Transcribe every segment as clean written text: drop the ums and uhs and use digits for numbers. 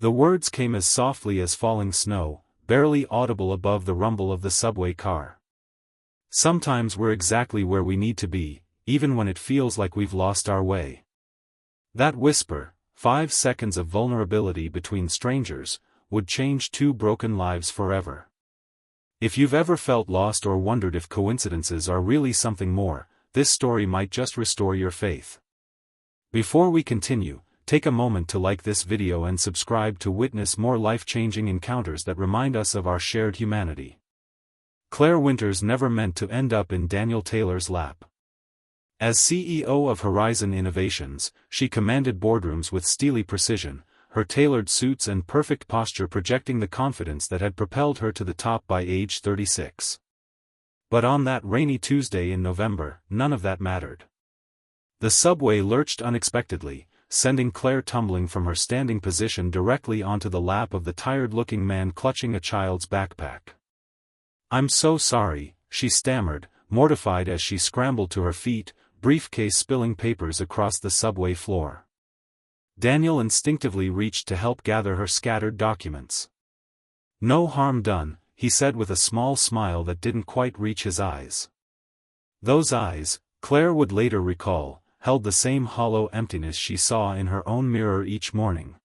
The words came as softly as falling snow, barely audible above the rumble of the subway car. Sometimes we're exactly where we need to be, even when it feels like we've lost our way. That whisper, 5 seconds of vulnerability between strangers, would change 2 broken lives forever. If you've ever felt lost or wondered if coincidences are really something more, this story might just restore your faith. Before we continue, take a moment to like this video and subscribe to witness more life-changing encounters that remind us of our shared humanity. Claire Winters never meant to end up in Daniel Taylor's lap. As CEO of Horizon Innovations, she commanded boardrooms with steely precision, her tailored suits and perfect posture projecting the confidence that had propelled her to the top by age 36. But on that rainy Tuesday in November, none of that mattered. The subway lurched unexpectedly, sending Claire tumbling from her standing position directly onto the lap of the tired-looking man clutching a child's backpack. "I'm so sorry," she stammered, mortified as she scrambled to her feet, briefcase spilling papers across the subway floor. Daniel instinctively reached to help gather her scattered documents. "No harm done," he said with a small smile that didn't quite reach his eyes. Those eyes, Claire would later recall, held the same hollow emptiness she saw in her own mirror each morning.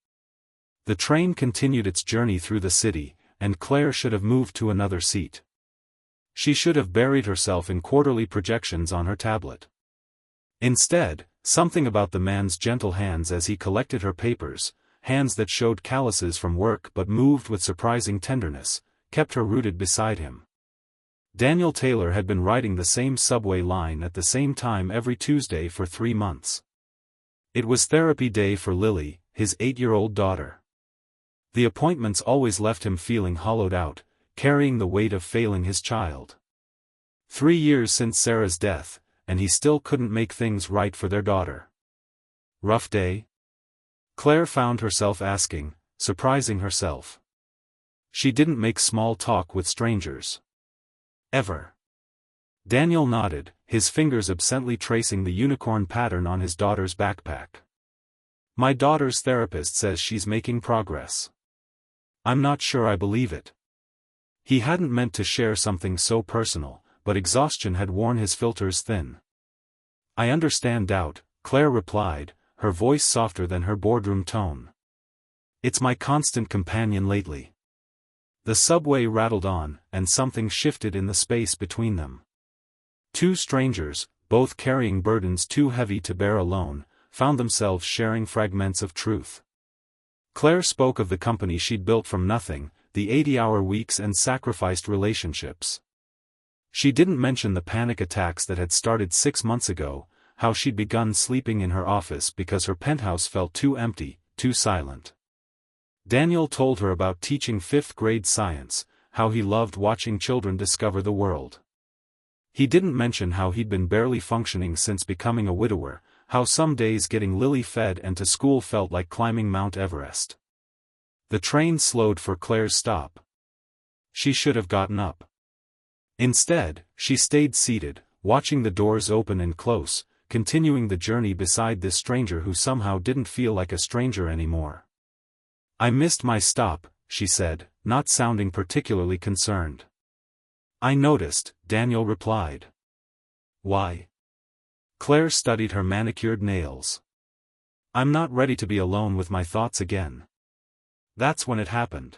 The train continued its journey through the city, and Claire should have moved to another seat. She should have buried herself in quarterly projections on her tablet. Instead, something about the man's gentle hands as he collected her papers, hands that showed calluses from work but moved with surprising tenderness, kept her rooted beside him. Daniel Taylor had been riding the same subway line at the same time every Tuesday for 3 months. It was therapy day for Lily, his 8-year-old daughter. The appointments always left him feeling hollowed out, carrying the weight of failing his child. 3 years since Sarah's death, and he still couldn't make things right for their daughter. Rough day? Claire found herself asking, surprising herself. She didn't make small talk with strangers. Ever. Daniel nodded, his fingers absently tracing the unicorn pattern on his daughter's backpack. "My daughter's therapist says she's making progress. I'm not sure I believe it." He hadn't meant to share something so personal, but exhaustion had worn his filters thin. "I understand doubt," Claire replied, her voice softer than her boardroom tone. "It's my constant companion lately." The subway rattled on, and something shifted in the space between them. 2 strangers, both carrying burdens too heavy to bear alone, found themselves sharing fragments of truth. Claire spoke of the company she'd built from nothing, the 80-hour weeks and sacrificed relationships. She didn't mention the panic attacks that had started 6 months ago, how she'd begun sleeping in her office because her penthouse felt too empty, too silent. Daniel told her about teaching 5th-grade science, how he loved watching children discover the world. He didn't mention how he'd been barely functioning since becoming a widower, how some days getting Lily fed and to school felt like climbing Mount Everest. The train slowed for Claire's stop. She should have gotten up. Instead, she stayed seated, watching the doors open and close, continuing the journey beside this stranger who somehow didn't feel like a stranger anymore. "I missed my stop," she said, not sounding particularly concerned. "I noticed," Daniel replied. "Why?" Claire studied her manicured nails. "I'm not ready to be alone with my thoughts again." That's when it happened.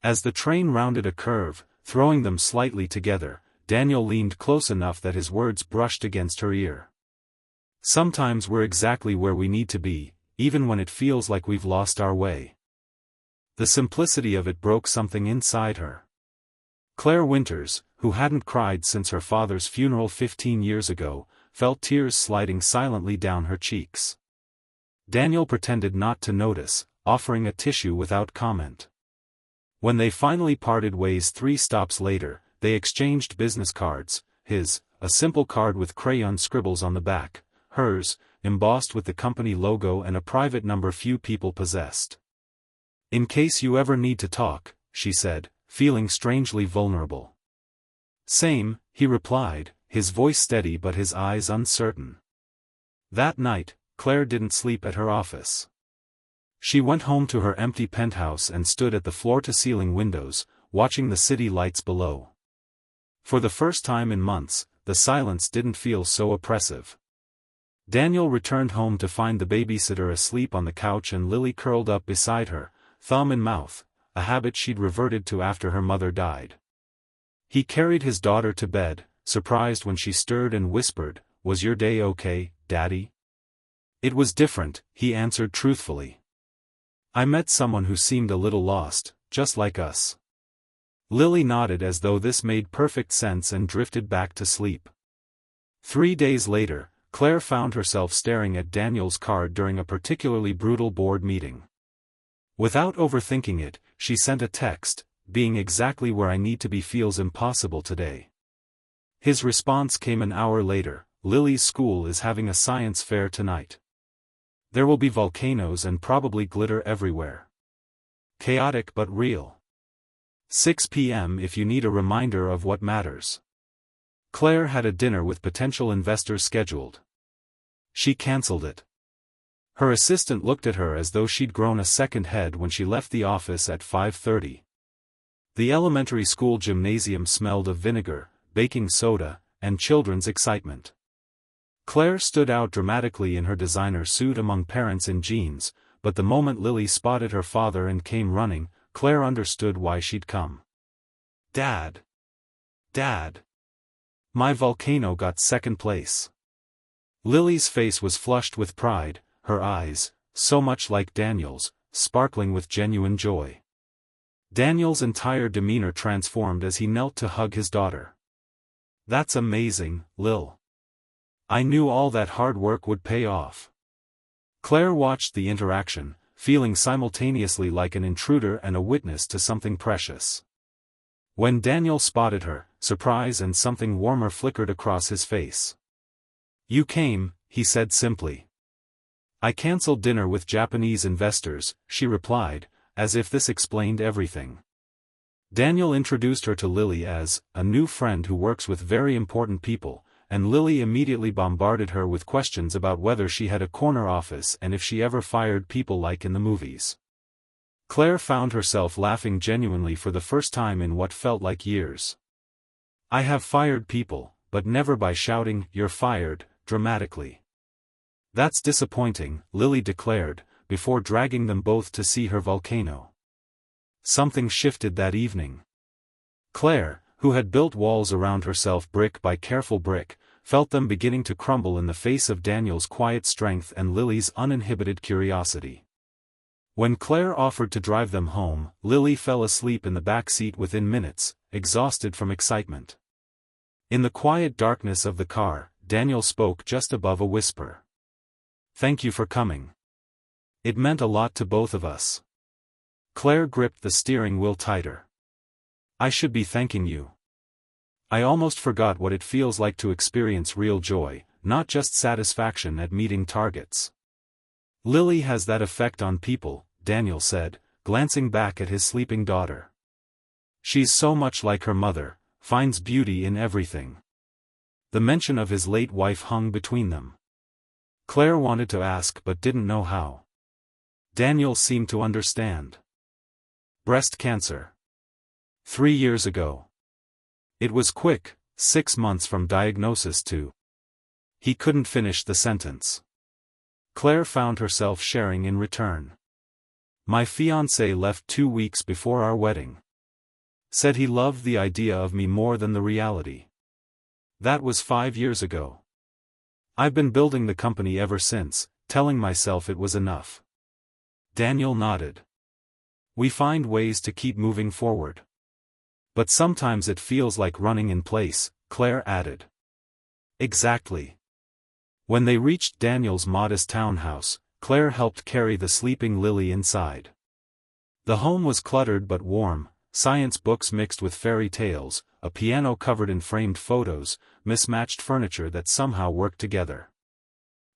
As the train rounded a curve, throwing them slightly together, Daniel leaned close enough that his words brushed against her ear. "Sometimes we're exactly where we need to be, even when it feels like we've lost our way." The simplicity of it broke something inside her. Claire Winters, who hadn't cried since her father's funeral 15 years ago, felt tears sliding silently down her cheeks. Daniel pretended not to notice, offering a tissue without comment. When they finally parted ways 3 stops later, they exchanged business cards, his, a simple card with crayon scribbles on the back, hers, embossed with the company logo and a private number few people possessed. "In case you ever need to talk," she said, feeling strangely vulnerable. "Same," he replied, his voice steady but his eyes uncertain. That night, Claire didn't sleep at her office. She went home to her empty penthouse and stood at the floor-to-ceiling windows, watching the city lights below. For the first time in months, the silence didn't feel so oppressive. Daniel returned home to find the babysitter asleep on the couch and Lily curled up beside her, thumb in mouth, a habit she'd reverted to after her mother died. He carried his daughter to bed, surprised when she stirred and whispered, "Was your day okay, Daddy?" "It was different," he answered truthfully. "I met someone who seemed a little lost, just like us." Lily nodded as though this made perfect sense and drifted back to sleep. 3 days later, Claire found herself staring at Daniel's card during a particularly brutal board meeting. Without overthinking it, she sent a text, "Being exactly where I need to be feels impossible today." His response came an hour later, "Lily's school is having a science fair tonight. There will be volcanoes and probably glitter everywhere. Chaotic but real. 6 p.m. if you need a reminder of what matters." Claire had a dinner with potential investors scheduled. She cancelled it. Her assistant looked at her as though she'd grown a second head when she left the office at 5:30. The elementary school gymnasium smelled of vinegar, baking soda, and children's excitement. Claire stood out dramatically in her designer suit among parents in jeans, but the moment Lily spotted her father and came running, Claire understood why she'd come. "Dad! Dad! My volcano got second place." Lily's face was flushed with pride, her eyes, so much like Daniel's, sparkling with genuine joy. Daniel's entire demeanor transformed as he knelt to hug his daughter. "That's amazing, Lil. I knew all that hard work would pay off." Claire watched the interaction, feeling simultaneously like an intruder and a witness to something precious. When Daniel spotted her, surprise and something warmer flickered across his face. "You came," he said simply. "I canceled dinner with Japanese investors," she replied, as if this explained everything. Daniel introduced her to Lily as a new friend who works with very important people, and Lily immediately bombarded her with questions about whether she had a corner office and if she ever fired people like in the movies. Claire found herself laughing genuinely for the first time in what felt like years. "I have fired people, but never by shouting, 'You're fired,' dramatically." "That's disappointing," Lily declared, before dragging them both to see her volcano. Something shifted that evening. Claire, who had built walls around herself brick by careful brick, felt them beginning to crumble in the face of Daniel's quiet strength and Lily's uninhibited curiosity. When Claire offered to drive them home, Lily fell asleep in the back seat within minutes, exhausted from excitement. In the quiet darkness of the car, Daniel spoke just above a whisper. "Thank you for coming. It meant a lot to both of us." Claire gripped the steering wheel tighter. "I should be thanking you. I almost forgot what it feels like to experience real joy, not just satisfaction at meeting targets." "Lily has that effect on people," Daniel said, glancing back at his sleeping daughter. "She's so much like her mother, finds beauty in everything." The mention of his late wife hung between them. Claire wanted to ask but didn't know how. Daniel seemed to understand. "Breast cancer. 3 years ago. It was quick, 6 months from diagnosis to..." He couldn't finish the sentence. Claire found herself sharing in return. "My fiancé left 2 weeks before our wedding. Said he loved the idea of me more than the reality. That was 5 years ago. I've been building the company ever since, telling myself it was enough." Daniel nodded. "We find ways to keep moving forward. But sometimes it feels like running in place," Claire added. "Exactly." When they reached Daniel's modest townhouse, Claire helped carry the sleeping Lily inside. The home was cluttered but warm, science books mixed with fairy tales, a piano covered in framed photos, mismatched furniture that somehow worked together.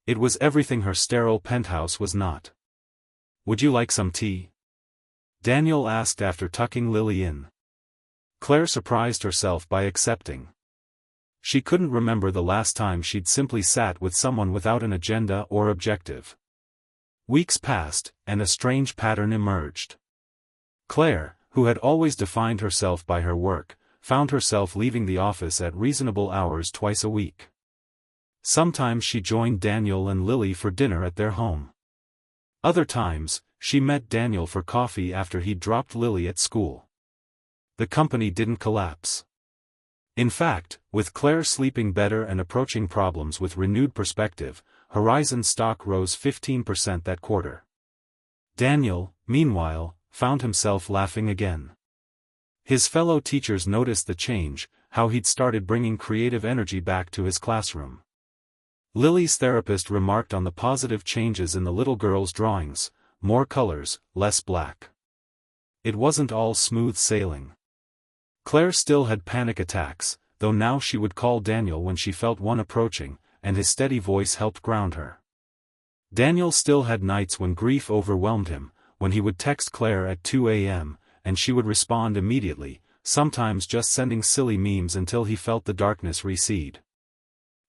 It was everything her sterile penthouse was not. "Would you like some tea?" Daniel asked after tucking Lily in. Claire surprised herself by accepting. She couldn't remember the last time she'd simply sat with someone without an agenda or objective. Weeks passed, and a strange pattern emerged. Claire, who had always defined herself by her work, found herself leaving the office at reasonable hours twice a week. Sometimes she joined Daniel and Lily for dinner at their home. Other times, she met Daniel for coffee after he'd dropped Lily at school. The company didn't collapse. In fact, with Claire sleeping better and approaching problems with renewed perspective, Horizon stock rose 15% that quarter. Daniel, meanwhile, found himself laughing again. His fellow teachers noticed the change, how he'd started bringing creative energy back to his classroom. Lily's therapist remarked on the positive changes in the little girl's drawings: more colors, less black. It wasn't all smooth sailing. Claire still had panic attacks, though now she would call Daniel when she felt one approaching, and his steady voice helped ground her. Daniel still had nights when grief overwhelmed him, when he would text Claire at 2 a.m., and she would respond immediately, sometimes just sending silly memes until he felt the darkness recede.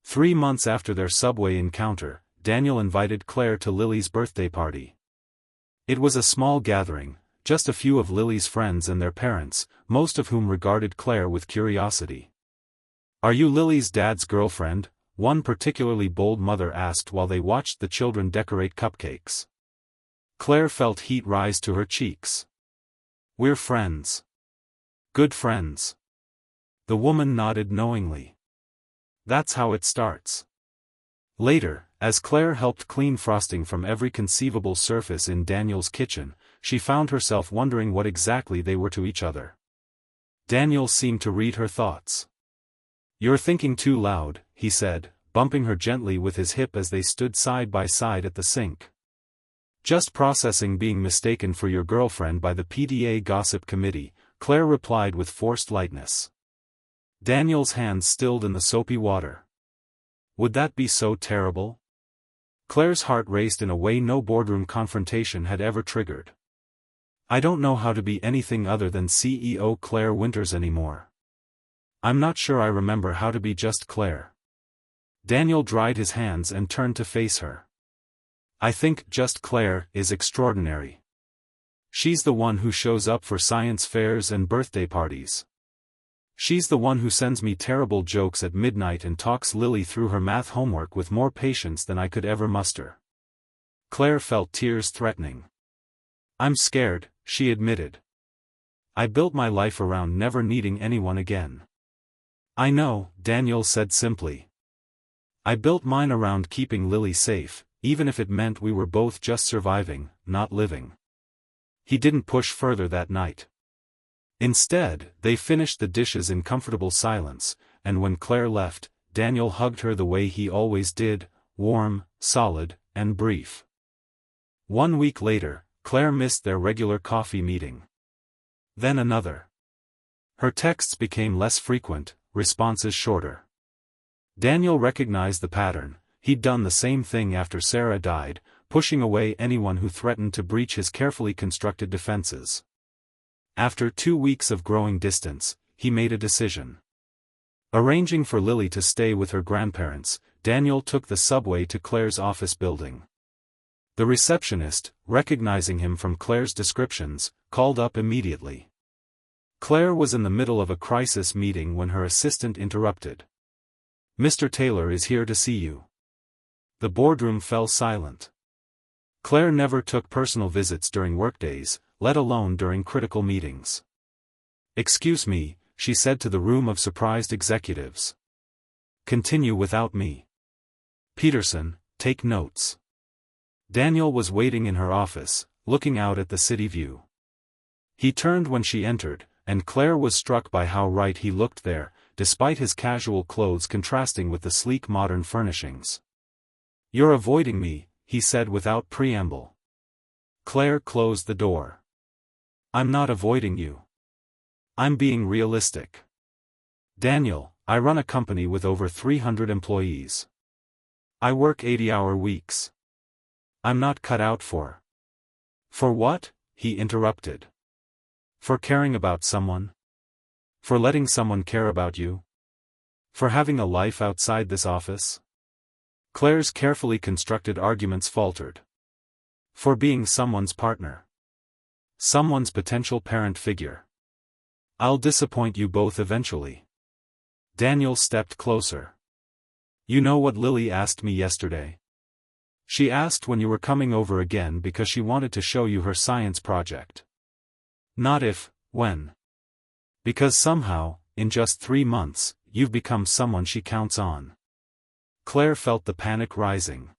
3 months after their subway encounter, Daniel invited Claire to Lily's birthday party. It was a small gathering, just a few of Lily's friends and their parents, most of whom regarded Claire with curiosity. "Are you Lily's dad's girlfriend?" one particularly bold mother asked while they watched the children decorate cupcakes. Claire felt heat rise to her cheeks. "We're friends. Good friends." The woman nodded knowingly. "That's how it starts." Later, as Claire helped clean frosting from every conceivable surface in Daniel's kitchen, she found herself wondering what exactly they were to each other. Daniel seemed to read her thoughts. "You're thinking too loud," he said, bumping her gently with his hip as they stood side by side at the sink. "Just processing being mistaken for your girlfriend by the PTA gossip committee," Claire replied with forced lightness. Daniel's hands stilled in the soapy water. Would that be so terrible? Claire's heart raced in a way no boardroom confrontation had ever triggered. "I don't know how to be anything other than CEO Claire Winters anymore. I'm not sure I remember how to be just Claire." Daniel dried his hands and turned to face her. "I think just Claire is extraordinary. She's the one who shows up for science fairs and birthday parties. She's the one who sends me terrible jokes at midnight and talks Lily through her math homework with more patience than I could ever muster." Claire felt tears threatening. "I'm scared," she admitted. "I built my life around never needing anyone again." "I know," Daniel said simply. "I built mine around keeping Lily safe, even if it meant we were both just surviving, not living." He didn't push further that night. Instead, they finished the dishes in comfortable silence, and when Claire left, Daniel hugged her the way he always did, warm, solid, and brief. 1 week later, Claire missed their regular coffee meeting. Then another. Her texts became less frequent, responses shorter. Daniel recognized the pattern. He'd done the same thing after Sarah died, pushing away anyone who threatened to breach his carefully constructed defenses. After 2 weeks of growing distance, he made a decision. Arranging for Lily to stay with her grandparents, Daniel took the subway to Claire's office building. The receptionist, recognizing him from Claire's descriptions, called up immediately. Claire was in the middle of a crisis meeting when her assistant interrupted. "Mr. Taylor is here to see you." The boardroom fell silent. Claire never took personal visits during workdays, let alone during critical meetings. "Excuse me," she said to the room of surprised executives. "Continue without me. Peterson, take notes." Daniel was waiting in her office, looking out at the city view. He turned when she entered, and Claire was struck by how right he looked there, despite his casual clothes contrasting with the sleek modern furnishings. "You're avoiding me," he said without preamble. Claire closed the door. "I'm not avoiding you. I'm being realistic. Daniel, I run a company with over 300 employees. I work 80-hour weeks. I'm not cut out for." "For what?" he interrupted. "For caring about someone? For letting someone care about you? For having a life outside this office?" Claire's carefully constructed arguments faltered. For being someone's partner. Someone's potential parent figure. I'll disappoint you both eventually. Daniel stepped closer. You know what Lily asked me yesterday? She asked when you were coming over again because she wanted to show you her science project. Not if, when. Because somehow, in just 3 months, you've become someone she counts on. Claire felt the panic rising.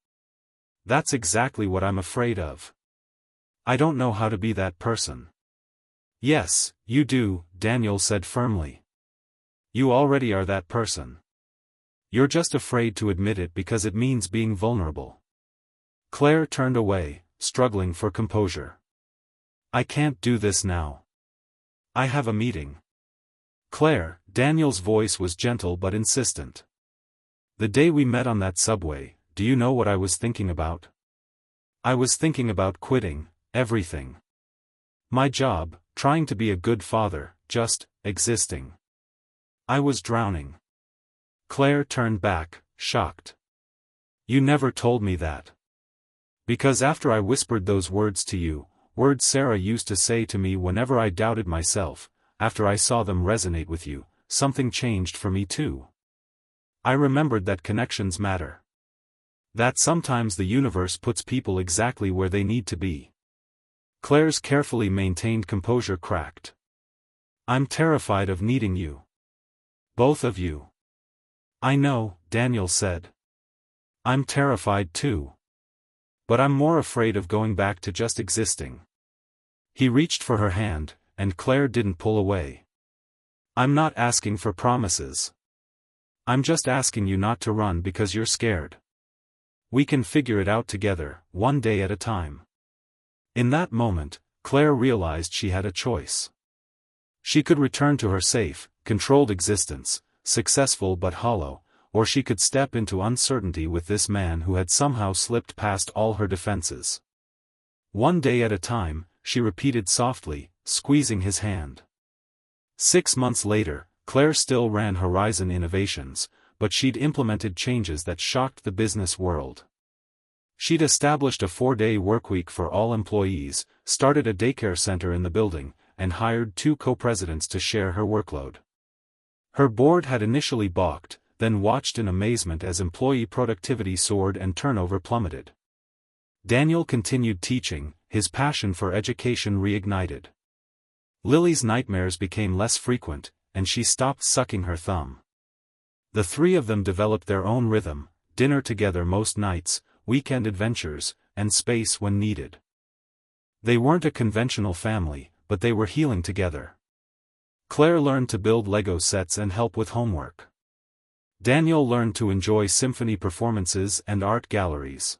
That's exactly what I'm afraid of. I don't know how to be that person. Yes, you do, Daniel said firmly. You already are that person. You're just afraid to admit it because it means being vulnerable. Claire turned away, struggling for composure. I can't do this now. I have a meeting. Claire, Daniel's voice was gentle but insistent. The day we met on that subway, do you know what I was thinking about? I was thinking about quitting, everything. My job, trying to be a good father, just existing. I was drowning. Claire turned back, shocked. You never told me that. Because after I whispered those words to you, words Sarah used to say to me whenever I doubted myself, after I saw them resonate with you, something changed for me too. I remembered that connections matter. That sometimes the universe puts people exactly where they need to be. Claire's carefully maintained composure cracked. I'm terrified of needing you. Both of you. I know, Daniel said. I'm terrified too. But I'm more afraid of going back to just existing. He reached for her hand, and Claire didn't pull away. I'm not asking for promises. I'm just asking you not to run because you're scared. We can figure it out together, one day at a time. In that moment, Claire realized she had a choice. She could return to her safe, controlled existence, successful but hollow, or she could step into uncertainty with this man who had somehow slipped past all her defenses. One day at a time, she repeated softly, squeezing his hand. 6 months later, Claire still ran Horizon Innovations, but she'd implemented changes that shocked the business world. She'd established a 4-day workweek for all employees, started a daycare center in the building, and hired 2 co-presidents to share her workload. Her board had initially balked, then watched in amazement as employee productivity soared and turnover plummeted. Daniel continued teaching, his passion for education reignited. Lily's nightmares became less frequent, and she stopped sucking her thumb. The 3 of them developed their own rhythm, dinner together most nights, weekend adventures, and space when needed. They weren't a conventional family, but they were healing together. Claire learned to build Lego sets and help with homework. Daniel learned to enjoy symphony performances and art galleries.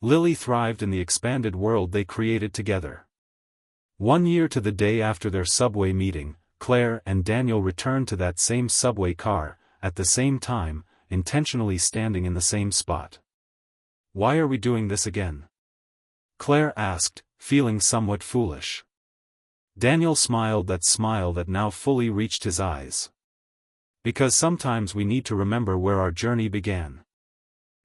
Lily thrived in the expanded world they created together. 1 year to the day after their subway meeting, Claire and Daniel returned to that same subway car, at the same time, intentionally standing in the same spot. Why are we doing this again? Claire asked, feeling somewhat foolish. Daniel smiled that smile that now fully reached his eyes. Because sometimes we need to remember where our journey began.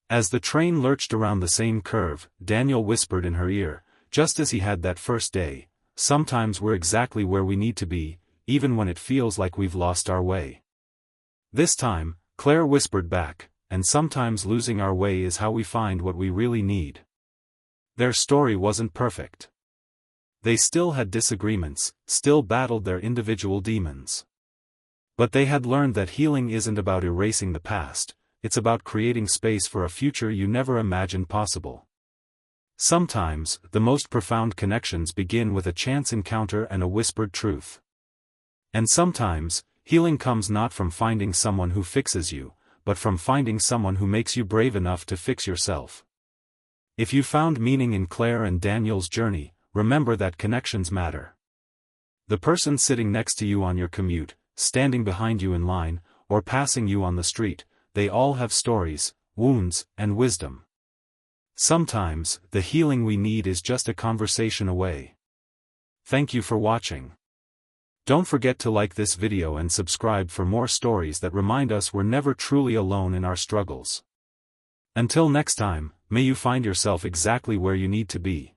As the train lurched around the same curve, Daniel whispered in her ear, just as he had that first day, sometimes we're exactly where we need to be, even when it feels like we've lost our way. This time, Claire whispered back, and sometimes losing our way is how we find what we really need. Their story wasn't perfect. They still had disagreements, still battled their individual demons. But they had learned that healing isn't about erasing the past, it's about creating space for a future you never imagined possible. Sometimes, the most profound connections begin with a chance encounter and a whispered truth. And sometimes, healing comes not from finding someone who fixes you, but from finding someone who makes you brave enough to fix yourself. If you found meaning in Claire and Daniel's journey, remember that connections matter. The person sitting next to you on your commute, standing behind you in line, or passing you on the street, they all have stories, wounds, and wisdom. Sometimes, the healing we need is just a conversation away. Thank you for watching. Don't forget to like this video and subscribe for more stories that remind us we're never truly alone in our struggles. Until next time, may you find yourself exactly where you need to be.